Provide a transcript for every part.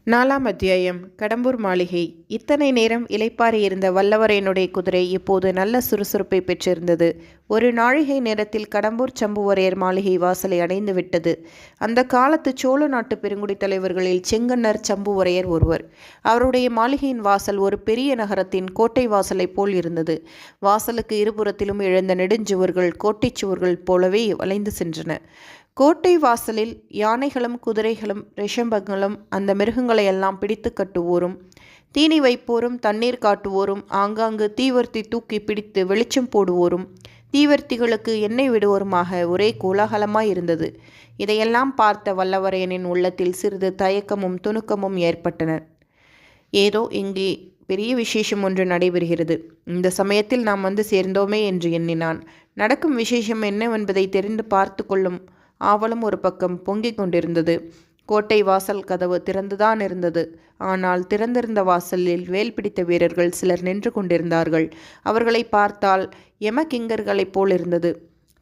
4ஆம் அத்தியாயம். கடம்பூர் மாளிகை. இத்தனை நேரம் இளைப்பாறி இருந்த வல்லவரையனுடைய குதிரை இப்போது நல்ல சுறுசுறுப்பை பெற்றிருந்தது. ஒரு நாழிகை நேரத்தில் கடம்பூர் சம்புவரையர் மாளிகை வாசலை அடைந்து விட்டது. அந்த காலத்து சோழ நாட்டு பெருங்குடி தலைவர்களில் செங்கன்னர் சம்புவரையர் ஒருவர். அவருடைய மாளிகையின் வாசல் ஒரு பெரிய நகரத்தின் கோட்டை வாசலைப் போல் இருந்தது. வாசலுக்கு இருபுறத்திலும் எழுந்த நெடுஞ்சுவர்கள் கோட்டைச் சுவர்கள் போலவே வளைந்து சென்றன. கோட்டை வாசலில் யானைகளும் குதிரைகளும் ரிஷபங்களும் அந்த மிருகங்களையெல்லாம் பிடித்து கட்டுவோரும் தீனி வைப்போரும் தண்ணீர் காட்டுவோரும் ஆங்காங்கு தீவர்த்தி தூக்கி பிடித்து வெளிச்சம் போடுவோரும் தீவர்த்திகளுக்கு எண்ணெய் விடுவோருமாக ஒரே கோலாகலமாய் இருந்தது. இதையெல்லாம் பார்த்த வல்லவரையனின் உள்ளத்தில் சிறிது தயக்கமும் துணுக்கமும் ஏற்பட்டன. ஏதோ இங்கே பெரிய விசேஷம் ஒன்று நடைபெறுகிறது. இந்த சமயத்தில் நாம் வந்து சேர்ந்தோமே என்று எண்ணினான். நடக்கும் விசேஷம் என்னவென்பதை தெரிந்து பார்த்து கொள்ளும் ஆவலும் ஒரு பக்கம் பொங்கிக் கொண்டிருந்தது. கோட்டை வாசல் கதவு திறந்துதான் இருந்தது. ஆனால் திறந்திருந்த வாசலில் வேல் பிடித்த வீரர்கள் சிலர் நின்று கொண்டிருந்தார்கள். அவர்களை பார்த்தால் யமகிங்கர்களைப் போல் இருந்தது.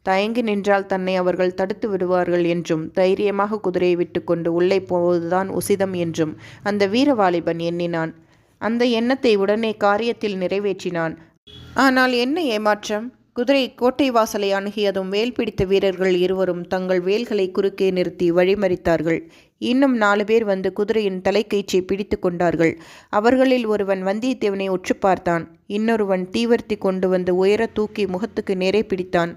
தயங்கி நின்றால் தன்னை அவர்கள் தடுத்து விடுவார்கள் என்றும் தைரியமாக குதிரையை விட்டுக்கொண்டு உள்ளே போவதுதான் உசிதம் என்றும் அந்த வீரவாலிபன் எண்ணினான். அந்த எண்ணத்தை உடனே காரியத்தில் நிறைவேற்றினான். ஆனால் என்ன ஏமாற்றம்! குதிரை கோட்டை வாசலை அணுகியதும் வேல் பிடித்த வீரர்கள் இருவரும் தங்கள் வேல்களை குறுக்கே நிறுத்தி வழிமறித்தார்கள். இன்னும் 4 பேர் வந்து குதிரையின் தலைக்கயிற்றை பிடித்து கொண்டார்கள். அவர்களில் ஒருவன் வந்தியத்தேவனை உற்று பார்த்தான். இன்னொருவன் தீவர்த்தி கொண்டு வந்து உயர தூக்கி முகத்துக்கு நேரே பிடித்தான்.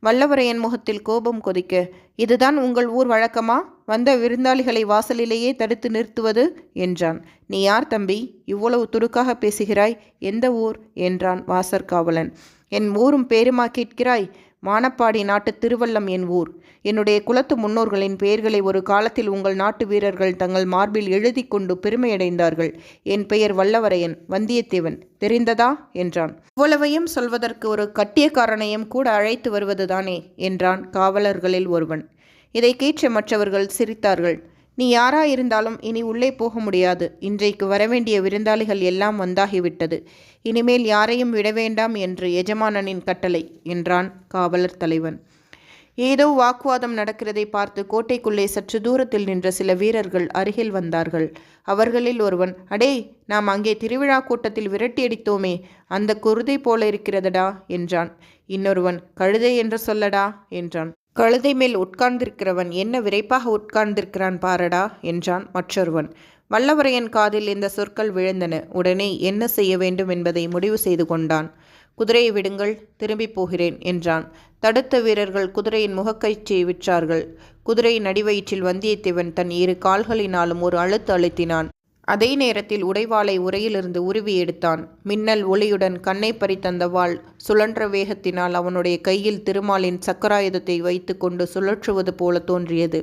வல்லவரையன் முகத்தில் கோபம் கொதிக்க, இதுதான் உங்கள் ஊர் வழக்கமா? வந்த விருந்தாளிகளை வாசலிலேயே தடுத்து நிறுத்துவது என்றான். நீ யார் தம்பி? இவ்வளவு துடுக்காக பேசுகிறாய்? எந்த ஊர் என்றான் வாசற்காவலன். என் ஊரும் பேருமா கேட்கிறாய்? மானப்பாடி நாட்டு திருவல்லம் என் ஊர். என்னுடைய குலத்து முன்னோர்களின் பெயர்களை ஒரு காலத்தில் உங்கள் நாட்டு வீரர்கள் தங்கள் மார்பில் எழுதி கொண்டு பெருமையடைந்தார்கள். என் பெயர் வல்லவரையன், வந்தியத்தேவன். தெரிந்ததா என்றான். இவ்வளவையும் சொல்வதற்கு ஒரு கட்டியக்காரனையும் கூட அழைத்து வருவதுதானே என்றான் காவலர்களில் ஒருவன். இதை கேட்ட மற்றவர்கள் சிரித்தார்கள். நீ யாராயிருந்தாலும் இனி உள்ளே போக முடியாது. இன்றைக்கு வரவேண்டிய விருந்தாளிகள் எல்லாம் வந்தாகிவிட்டது. இனிமேல் யாரையும் விட வேண்டாம் என்று எஜமானனின் கட்டளை என்றான் காவலர் தலைவன். ஏதோ வாக்குவாதம் நடக்கிறதை பார்த்து கோட்டைக்குள்ளே சற்று தூரத்தில் நின்ற சில வீரர்கள் அருகில் வந்தார்கள். அவர்களில் ஒருவன், அடே, நாம் அங்கே திருவிழா கூட்டத்தில் விரட்டியடித்தோமே, அந்த குருதை போல இருக்கிறதடா என்றான். இன்னொருவன், கழுதை என்று சொல்லடா என்றான். கழுதை மேல் உட்கார்ந்திருக்கிறவன் என்ன விரைப்பாக உட்கார்ந்திருக்கிறான் பாரடா என்றான் மற்றொருவன். வல்லவரையன் காதில் இந்த சொற்கள் விழுந்தன. உடனே என்ன செய்ய வேண்டும் என்பதை முடிவு செய்து கொண்டான். குதிரையை விடுங்கள், திரும்பி போகிறேன் என்றான். தடுத்த வீரர்கள் குதிரையின் முகக்கயிற்றை விற்றார்கள். குதிரையின் அடிவயிற்றில் வந்தியத்தேவன் தன் 2 கால்களினாலும் ஒரு அழுத்து அழுத்தினான். அதே நேரத்தில் உடைவாளை உரையிலிருந்து உருவி எடுத்தான். மின்னல் ஒளியுடன் கண்ணை பறித்தந்த வாள் சுழன்ற வேகத்தினால் அவனுடைய கையில் திருமாலின் சக்கராயுதத்தை வைத்து கொண்டு சுழற்றுவது போல தோன்றியது.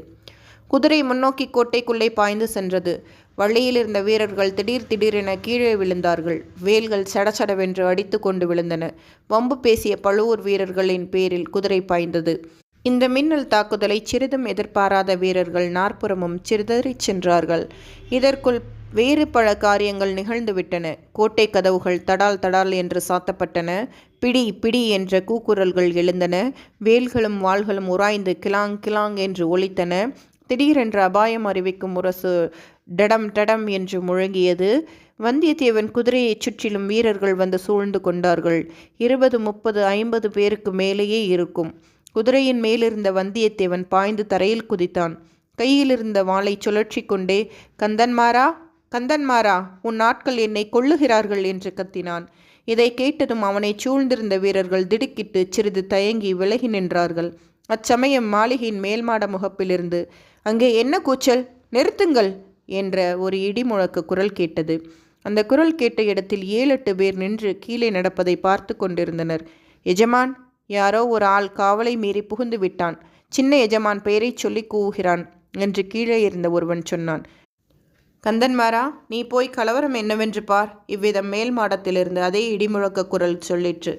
குதிரை முன்னோக்கி கோட்டைக்குள்ளே பாய்ந்து சென்றது. வழியில் இருந்த வீரர்கள் திடீரென கீழே விழுந்தார்கள். வேல்கள் சடசடவென்று அடித்து கொண்டு விழுந்தன. வம்பு பேசிய பழுவூர் வீரர்களின் பேரில் குதிரை பாய்ந்தது. இந்த மின்னல் தாக்குதலை சிறிதும் எதிர்பாராத வீரர்கள் நாற்புறமும் சிதறிச் சென்றார்கள். இதற்குள் வேறு பல காரியங்கள் நிகழ்ந்துவிட்டன. கோட்டை கதவுகள் தடால் தடால் என்று சாத்தப்பட்டன. பிடி பிடி என்ற கூக்குரல்கள் எழுந்தன. வேல்களும் வாள்களும் உராய்ந்து கிளாங் கிளாங் என்று ஒலித்தன. திடீரென்று அபாயம் அறிவிக்கும் முரசு டடம் டடம் என்று முழங்கியது. வந்தியத்தேவன் குதிரையைச் சுற்றிலும் வீரர்கள் வந்து சூழ்ந்து கொண்டார்கள். 20, 30, 50 பேருக்கு மேலேயே இருக்கும். குதிரையின் மேலிருந்த வந்தியத்தேவன் பாய்ந்து தரையில் குதித்தான். கையிலிருந்த வாளை சுழற்றி கொண்டே, கந்தன்மாரா, கந்தன்மாரா, உன் ஆட்கள் என்னை கொல்லுகிறார்கள் என்று கத்தினான். இதை கேட்டதும் அவனை சூழ்ந்திருந்த வீரர்கள் திடுக்கிட்டு சிறிது தயங்கி விலகி நின்றார்கள். அச்சமயம் மாளிகையின் மேல்மாட முகப்பிலிருந்து, அங்கே என்ன கூச்சல்? நிறுத்துங்கள் என்ற ஒரு இடிமுழக்க குரல் கேட்டது. அந்த குரல் கேட்ட இடத்தில் 7-8 பேர் நின்று கீழே நடப்பதை பார்த்து கொண்டிருந்தனர். எஜமான், யாரோ ஒரு ஆள் காவலை மீறி புகுந்து விட்டான். சின்ன எஜமான் பெயரை சொல்லி கூவுகிறான் என்று கீழே இருந்த ஒருவன் சொன்னான். கந்தன்மாரா, நீ போய் கலவரம் என்னவென்று பார். இவ்விதம் மேல் மாடத்திலிருந்து அதே இடிமுழக்க குரல் சொல்லிற்று.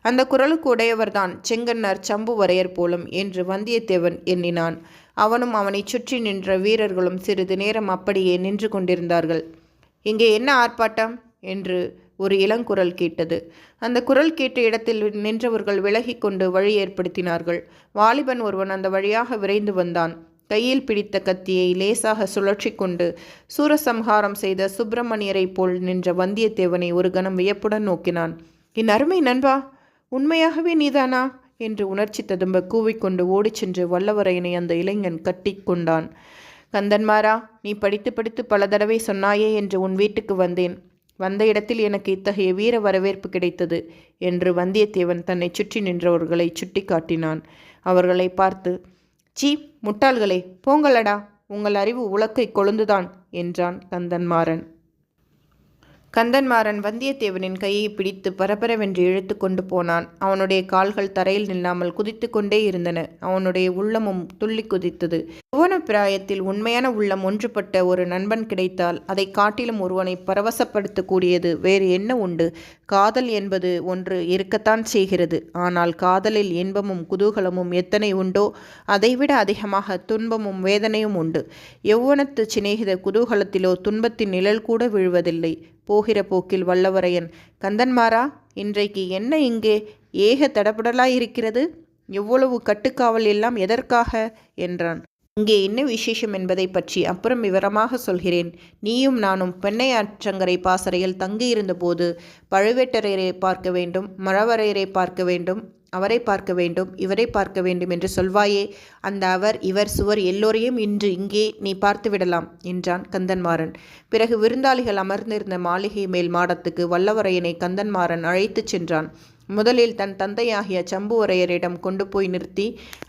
அந்த குரலுக்கு உடையவர்தான் செங்கன்னர் சம்புவரையர் போலும் என்று வந்தியத்தேவன் எண்ணினான். அவனும் அவனை சுற்றி நின்ற வீரர்களும் சிறிது நேரம் அப்படியே நின்று கொண்டிருந்தார்கள். இங்கே என்ன ஆர்ப்பாட்டம் என்று ஒரு இளங்குரல் கேட்டது. அந்த குரல் கேட்ட இடத்தில் நின்றவர்கள் விலகி கொண்டு வழி ஏற்படுத்தினார்கள். வாலிபன் ஒருவன் அந்த வழியாக விரைந்து வந்தான். கையில் பிடித்த கத்தியை லேசாக சுழற்றி கொண்டு சூரசம்ஹாரம் செய்த சுப்பிரமணியரைப் போல் நின்ற வந்தியத்தேவனை ஒரு கணம் வியப்புடன் நோக்கினான். என் அருமை நண்பா, உண்மையாகவே நீதானா என்று உணர்ச்சி ததும்ப கூவிக்கொண்டு ஓடிச் சென்று வல்லவரையனை அந்த இளைஞன் கட்டி கொண்டான். கந்தன்மாரா, நீ படித்து படித்து பல தடவை சொன்னாயே என்று உன் வீட்டுக்கு வந்தேன். வந்த இடத்தில் எனக்கு இத்தகைய வீர வரவேற்பு கிடைத்தது என்று வந்தியத்தேவன் தன்னை சுற்றி நின்றவர்களை சுட்டி காட்டினான். அவர்களை பார்த்து, சீ முட்டாள்களே, போங்களடா, உங்கள் அறிவு உலக்கை கொழுந்துதான் என்றான் கந்தன்மாறன். கந்தன்மாறன் வந்தியத்தேவனின் கையை பிடித்து பரபரவென்று இழுத்து கொண்டு போனான். அவனுடைய கால்கள் தரையில் நில்லாமல் குதித்து கொண்டே இருந்தன. அவனுடைய உள்ளமும் துள்ளி குதித்தது. யௌவன பிராயத்தில் உண்மையான உள்ளம் ஒன்றுபட்ட ஒரு நண்பன் கிடைத்தால் அதை காட்டிலும் ஒருவனை பரவசப்படுத்தக்கூடியது வேறு என்ன உண்டு? காதல் என்பது ஒன்று இருக்கத்தான் செய்கிறது. ஆனால் காதலில் இன்பமும் குதூகலமும் எத்தனை உண்டோ அதைவிட அதிகமாக துன்பமும் வேதனையும் உண்டு. யௌவனத்து சிநேகித குதூகலத்திலோ துன்பத்தின் நிழல் கூட விழுவதில்லை. போகிற போக்கில் வல்லவரையன், கந்தன்மாரா, இன்றைக்கு என்ன இங்கே ஏக தடபடலாயிருக்கிறது? எவ்வளவு கட்டுக்காவல் எல்லாம் எதற்காக என்றான். இங்கே என்ன விசேஷம் என்பதை பற்றி அப்புறம் விவரமாக சொல்கிறேன். நீயும் நானும் பெண்ணையாற்றங்கரை பாசறையில் தங்கியிருந்த போது பழுவேட்டரையரை பார்க்க வேண்டும், மழவரையரை பார்க்க வேண்டும், அவரை பார்க்க வேண்டும், இவரை பார்க்க வேண்டும் என்று சொல்வாயே, அந்த அவர் இவர் சுவர் எல்லோரையும் இன்று இங்கே நீ பார்த்து விடலாம் என்றான் கந்தன்மாறன். பிறகு விருந்தாளிகள் அமர்ந்திருந்த மாளிகை மேல் மாடத்துக்கு வல்லவரையனை கந்தன்மாறன் அழைத்துச் சென்றான். முதலில் தன் தந்தையாகிய சம்புவரையரிடம் கொண்டு போய் நிறுத்தி,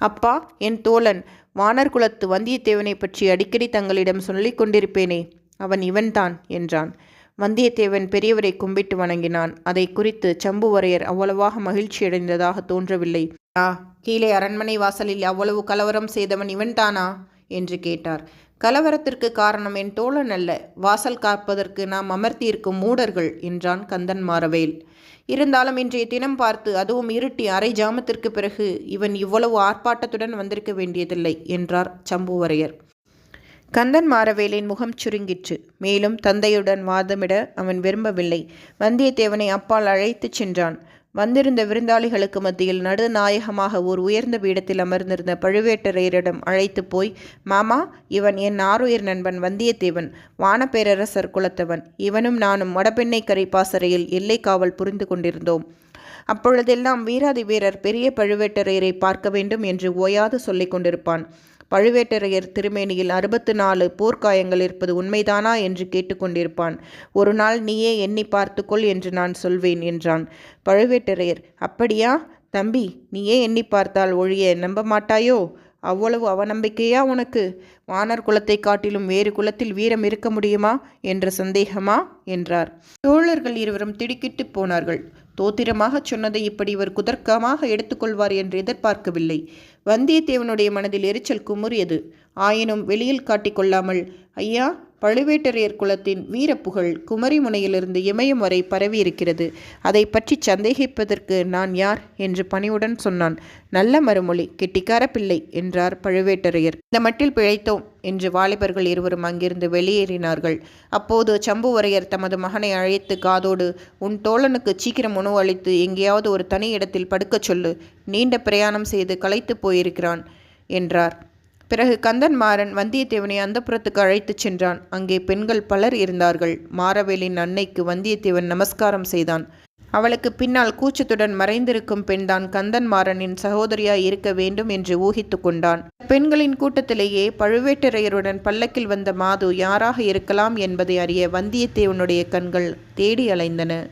அப்பா, என் தோழன் வானர் குலத்து வந்தியத்தேவனை பற்றி அடிக்கடி தங்களிடம் சொல்லிக் கொண்டிருப்பேனே, அவன் இவன்தான் என்றான். வந்தியத்தேவன் பெரியவரை கும்பிட்டு வணங்கினான். அதை குறித்து சம்புவரையர் அவ்வளவாக மகிழ்ச்சியடைந்ததாக தோன்றவில்லை. கீழே அரண்மனை வாசலில் அவ்வளவு கலவரம் செய்தவன் இவன்தானா என்று கேட்டார். கலவரத்திற்கு காரணம் என் தோழன் அல்ல, வாசல் காப்பதற்கு நாம் அமர்த்தியிருக்கும் மூடர்கள் என்றான் கந்தன்மாறவேல். இருந்தாலும் இன்றைய தினம் பார்த்து, அதுவும் இருட்டி அரை ஜாமத்திற்கு பிறகு இவன் இவ்வளவு ஆர்ப்பாட்டத்துடன் வந்திருக்க வேண்டியதில்லை என்றார் சம்புவரையர். கந்தன்மாறவேலின் முகம் சுருங்கிற்று. மேலும் தந்தையுடன் வாதமிட அவன் விரும்பவில்லை. வந்தியத்தேவனை அப்பால் அழைத்துச் சென்றான். வந்திருந்த விருந்தாளிகளுக்கு மத்தியில் நடுநாயகமாக ஓர் உயர்ந்த பீடத்தில் அமர்ந்திருந்த பழுவேட்டரையரிடம் அழைத்து போய், மாமா, இவன் என் ஆருயிர் நண்பன் வந்தியத்தேவன், வானப்பேரரசர் குலத்தவன். இவனும் நானும் வடபெண்ணைக்கரை பாசறையில் எல்லை காவல் புரிந்து கொண்டிருந்தோம். அப்பொழுதெல்லாம் வீராதி வீரர் பெரிய பழுவேட்டரையரை பார்க்க வேண்டும் என்று ஓயாது சொல்லிக் கொண்டிருப்பான். பழுவேட்டரையர் திருமேனியில் 64 போர்க்காயங்கள் இருப்பது உண்மைதானா என்று கேட்டுக்கொண்டிருப்பான். ஒரு நாள் நீயே எண்ணி பார்த்துக்கொள் என்று நான் சொல்வேன் என்றான். பழுவேட்டரையர், அப்படியா தம்பி, நீயே எண்ணி பார்த்தால் ஒழிய நம்ப மாட்டாயோ? அவ்வளவு அவநம்பிக்கையா உனக்கு? வானர் குலத்தை காட்டிலும் வேறு குலத்தில் வீரம் இருக்க முடியுமா என்ற சந்தேகமா என்றார். தோழர்கள் இருவரும் திடுக்கிட்டு போனார்கள். தோத்திரமாக சொன்னதை இப்படி இவர் குதர்க்கமாக எடுத்துக்கொள்வார் என்று எதிர்பார்க்கவில்லை. வந்தியத்தேவனுடைய மனதில் எரிச்சல் குமுறியது. ஆயினும் வெளியில் காட்டிக்கொள்ளாமல், ஐயா, பழுவேட்டரையர் குலத்தின் வீரப்புகழ் குமரிமுனையிலிருந்து இமயம் வரை பரவியிருக்கிறது. அதை பற்றி சந்தேகிப்பதற்கு நான் யார் என்று பணிவுடன் சொன்னான். நல்ல மறுமொழி, கெட்டிக்கார பிள்ளை என்றார் பழுவேட்டரையர். இந்த மட்டில் பிழைத்தோம் என்று வாலிபர்கள் இருவரும் அங்கிருந்து வெளியேறினார்கள். அப்போது சம்புவரையர் தமது மகனை அழைத்து காதோடு, உன் தோழனுக்கு சீக்கிரம் உணவு அளித்து எங்கேயாவது ஒரு தனி இடத்தில் படுக்கச் சொல்லு. நீண்ட பிரயாணம் செய்து களைத்து போயிருக்கிறான் என்றார். பிறகு கந்தன்மாறன் வந்தியத்தேவனை அந்தப்புறத்துக்கு அழைத்துச் சென்றான். அங்கே பெண்கள் பலர் இருந்தார்கள். மாறவேலின் அன்னைக்கு வந்தியத்தேவன் நமஸ்காரம் செய்தான். அவளுக்கு பின்னால் கூச்சத்துடன் மறைந்திருக்கும் பெண்தான் கந்தன்மாறனின் சகோதரியாய் இருக்க வேண்டும் என்று ஊகித்து கொண்டான். பெண்களின் கூட்டத்திலேயே பழுவேட்டரையருடன் பல்லக்கில் வந்த மாது யாராக இருக்கலாம் என்பதை அறிய வந்தியத்தேவனுடைய கண்கள் தேடி அலைந்தன.